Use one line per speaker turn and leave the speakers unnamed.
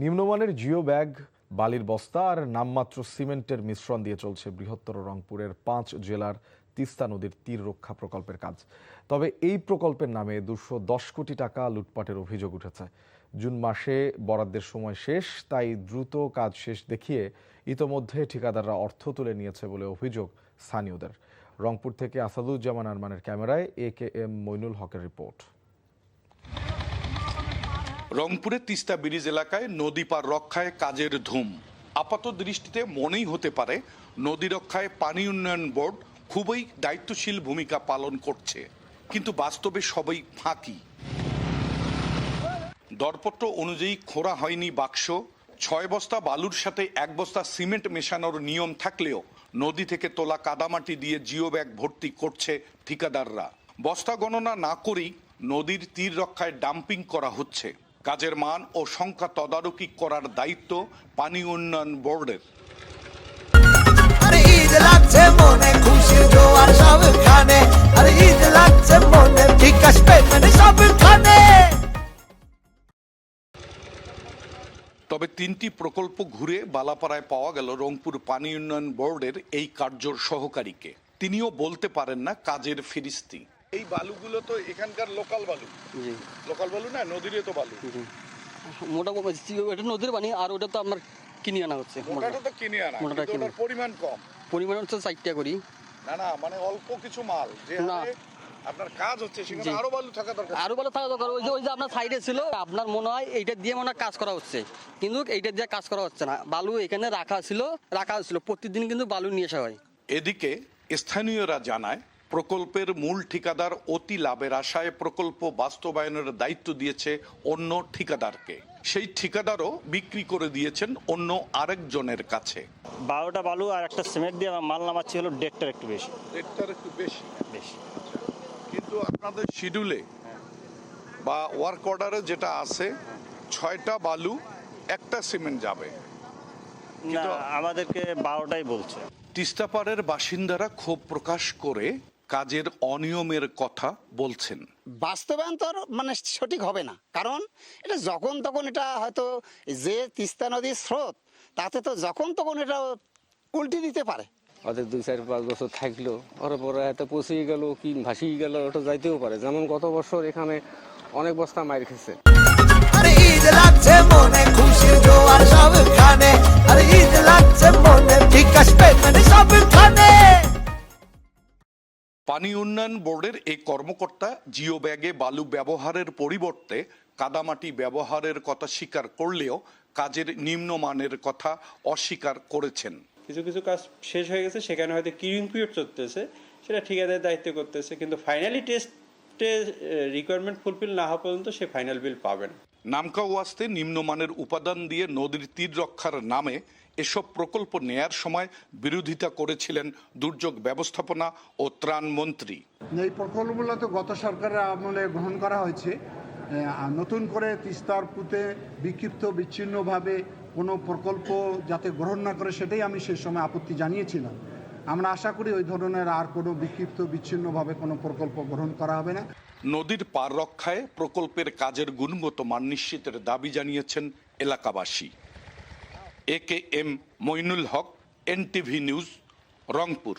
নিম্নমানের geo bag, বালির বস্তা আর নামমাত্র সিমেন্টের মিশ্রণ দিয়ে চলছে বৃহত্তর রংপুরের 5 জেলার তিস্তা নদীর তীর রক্ষা প্রকল্পের কাজ। তবে এই প্রকল্পের নামে 210 কোটি টাকা লুটপাটের অভিযোগ উঠেছে। জুন মাসে বরাদ্দের সময় শেষ, তাই দ্রুত কাজ শেষ দেখিয়ে ইতোমধ্যে ঠিকাদাররা অর্থ তুলে নিয়েছে বলে অভিযোগ স্থানীয়দের। রংপুর থেকে আসাদুজ্জামান আরমানের ক্যামেরায় AKM মইনুল হকের রিপোর্ট।
রংপুরে তিস্তা ব্রিজ এলাকায় নদী পার রক্ষায় কাজের ধুম। আপাত দৃষ্টিতে মনেই হতে পারে নদী রক্ষায় পানি উন্নয়ন বোর্ড খুবই দায়িত্বশীল ভূমিকা পালন করছে, কিন্তু বাস্তবে সবই ফাঁকি। দরপত্র অনুযায়ী খোঁড়া হয়নি বাক্স, 6 বস্তা বালুর সাথে 1 বস্তা সিমেন্ট মেশানোর নিয়ম থাকলেও নদী থেকে তোলা কাদামাটি দিয়ে জিও ব্যাগ ভর্তি করছে ঠিকাদাররা। বস্তা গণনা না করেই নদীর তীর রক্ষায় ডাম্পিং করা হচ্ছে। কাজের মান ও সংখ্যা তদারকি করার দায়িত্ব পানি উন্নয়ন বোর্ডের। তবে 3টি প্রকল্প ঘুরে বালাপাড়ায় পাওয়া গেল রংপুর পানি উন্নয়ন বোর্ডের এই কার্য সহকারীকে। তিনিও বলতে পারেন না কাজের ফিরিস্তি। এই বালুগুলো তো এখানকার লোকাল বালু।
জি,
লোকাল বালু না, নদীর তো বালু।
মোটামুটি এটা নদীর পানি, আর ওটা তো আপনার কিনে আনা হচ্ছে।
ওটা তো কিনে আনা, কিন্তু ওটার পরিমাণ কম।
পরিমাণ হচ্ছে 4টা করি।
না মানে অল্প কিছু মাল যে আপনার কাজ হচ্ছে, সেখানে আরো বালু থাকা দরকার।
আরো বালু থাকা দরকার। ওই যে আপনার সাইডে ছিল, আপনার মনে হয় এইটা দিয়ে মনে হয় কাজ করা হচ্ছে, কিন্তু এইটা দিয়ে কাজ করা হচ্ছে না। বালু এখানে রাখা ছিল প্রতিদিন কিন্তু বালু নিয়ে আসা হয়।
এদিকে স্থানীয়রা জানায় প্রকল্পের মূল ঠিকাদার অতি লাভের আশায় প্রকল্প বাস্তবায়নের দায়িত্ব দিয়েছে অন্য ঠিকাদারকে। সেই ঠিকাদারও বিক্রি করে দিয়েছেন অন্য আরেকজনের কাছে।
12টা বালু আর একটা সিমেন্ট দিয়ে মাল নামাচ্ছি হলো 1.5টার একটু বেশি।
1.5টার একটু বেশি। কিন্তু আপনাদের শিডিউলে বা ওয়ার্ক অর্ডারে যেটা আছে 6টা বালু 1টা সিমেন্ট যাবে।
না, আমাদেরকে 12টাই বলছে।
তিস্তাপাড়ের বাসিন্দারা ক্ষোভ প্রকাশ করে কাজের অনিয়মের কথা বলছেন।
বাস্তবায়ন তো মানে সঠিক হবে না, কারণ এটা যখন তখন এটা হয়তো যে তিস্তা নদীর স্রোত, তাতে তো যখন তখন এটা উল্টে দিতে পারে।
ওদের 2-4-5 বছর থাকলো, ওর পরে এত পচিয়ে গেল কি ভাসিয়ে গেল, ওটা যাইতেও পারে। যেমন গত বছর এখানে অনেক বস্তা মাইর খেছে।
পানি উন্নয়ন বোর্ডের এই কর্মকর্তা জিও ব্যাগে বালু ব্যবহারের পরিবর্তে কাদামাটি ব্যবহারের কথা স্বীকার করলেও কাজের নিম্নমানের কথা অস্বীকার করেছেন।
কিছু কিছু কাজ শেষ হয়ে গেছে, সেখানে হয়তো কিউরিং পিরিয়ড চলতেছে, সেটা ঠিকাদারের দায়িত্ব করতেছে, কিন্তু ফাইনালি টেস্টে রিকোয়ারমেন্ট ফুলফিল না হওয়া পর্যন্ত সে ফাইনাল বিল পাবেন।
নামকা ওয়াস্তে নিম্নমানের উপাদান দিয়ে নদীর তীর রক্ষার নামে এসব প্রকল্প নেয়ার সময় বিরোধিতা করেছিলেন দুর্যোগ ব্যবস্থাপনা ও ত্রাণ মন্ত্রী।
এই প্রকল্পগুলো তো গত সরকারের আমলে গ্রহণ করা হয়েছে। নতুন করে তিস্তার পুঁতে বিক্ষিপ্ত বিচ্ছিন্নভাবে কোনো প্রকল্প যাতে গ্রহণ না করে, সেটাই আমি সে সময় আপত্তি জানিয়েছিলাম। আমরা আশা করি ওই ধরনের আর কোনো বিক্ষিপ্ত বিচ্ছিন্নভাবে কোনো প্রকল্প গ্রহণ করা হবে না।
নদীর পার রক্ষায় প্রকল্পের কাজের গুণগত মান নিশ্চিতের দাবি জানিয়েছেন এলাকাবাসী। AKM Moinul Haque, NTV news, Rangpur.